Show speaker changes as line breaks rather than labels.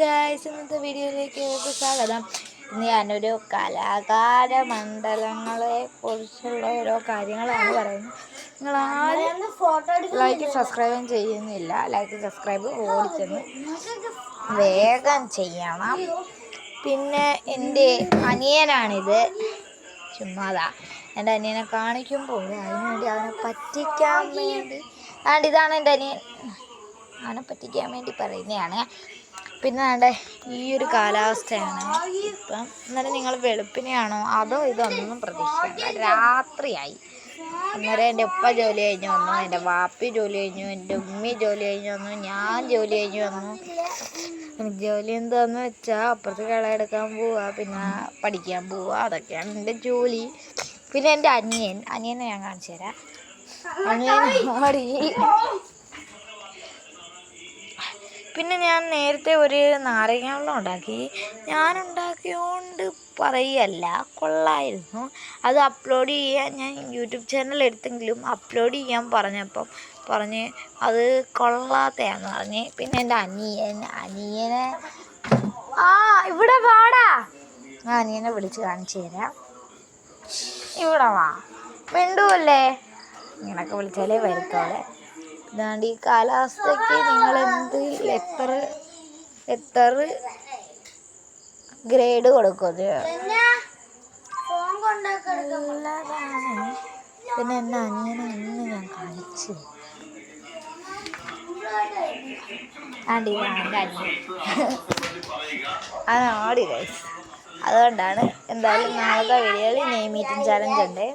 Guys, ഇന്നത്തെ വീഡിയോയിലേക്ക് സ്വാഗതം. ഇന്ന് ഞാനൊരു കലാകാര മണ്ഡലങ്ങളെ കുറിച്ചുള്ള ഓരോ കാര്യങ്ങളാണ് പറയുന്നത്. നിങ്ങൾ ആരും ലൈക്ക് സബ്സ്ക്രൈബും ചെയ്യുന്നില്ല. ലൈക്ക് സബ്സ്ക്രൈബ് ഓടിച്ചെന്ന് വേഗം ചെയ്യണം. പിന്നെ എൻ്റെ അനിയനാണിത്. ചുമ്മാതാ എൻ്റെ അനിയനെ കാണിക്കുമ്പോൾ അതിനുവേണ്ടി അവനെ പറ്റിക്കാൻ വേണ്ടി ഇതാണ് എൻ്റെ അനിയൻ. അവനെ പറ്റിക്കാൻ വേണ്ടി പറയുന്നതാണ്. പിന്നെ വേണ്ട ഈ ഒരു കാലാവസ്ഥയാണ് ഇപ്പം. അന്നേരം നിങ്ങൾ വെളുപ്പിനെയാണോ അതോ ഇതൊന്നും പ്രതീക്ഷിക്കണ്ട. രാത്രിയായി. അന്നേരം എൻ്റെ ഉപ്പ ജോലി കഴിഞ്ഞ് വന്നു, എൻ്റെ വാപ്പി ജോലി കഴിഞ്ഞു, എൻ്റെ ഉമ്മി ജോലി കഴിഞ്ഞ് വന്നു, ഞാൻ ജോലി കഴിഞ്ഞ് വന്നു. എനിക്ക് ജോലി എന്താന്ന് വെച്ചാൽ അപ്പുറത്ത് കളയെടുക്കാൻ പോവുക, പിന്നെ പഠിക്കാൻ പോവുക. അതൊക്കെയാണ് എൻ്റെ ജോലി. പിന്നെ എൻ്റെ അനിയനെ ഞാൻ കാണിച്ചു തരാം. പിന്നെ ഞാൻ നേരത്തെ ഒരു നാരങ്ങ വെള്ളം ഉണ്ടാക്കി. ഞാനുണ്ടാക്കിയോണ്ട് പറയല്ല, കൊള്ളായിരുന്നു. അത് അപ്ലോഡ് ചെയ്യാൻ ഞാൻ യൂട്യൂബ് ചാനൽ എടുത്തെങ്കിലും അപ്ലോഡ് ചെയ്യാൻ പറഞ്ഞപ്പം പറഞ്ഞ് അത് കൊള്ളാത്തയാന്ന് പറഞ്ഞ്. പിന്നെ എൻ്റെ അനിയനെ ഇവിടെ വാടാ, അനിയനെ വിളിച്ച് കാണിച്ചു തരാം. ഇവിടെ വാ, മിണ്ടുവല്ലേ, ഇങ്ങനൊക്കെ വിളിച്ചാലേ വരുത്തോളെ. ഇതാണ്ട് ഈ കാലാവസ്ഥയ്ക്ക് നിങ്ങൾ എത്ര ഗ്രേഡ് കൊടുക്കും? നല്ലതാണ്. പിന്നെ എൻ്റെ അനിയനെ ഇന്ന് ഞാൻ കാണിച്ചു. ഓടി ഗൈസ്. അതുകൊണ്ടാണ്. എന്തായാലും നാളത്തെ വീഡിയോയിൽ നെയ് മീറ്റിംഗ് ചാലഞ്ച് ഉണ്ട്.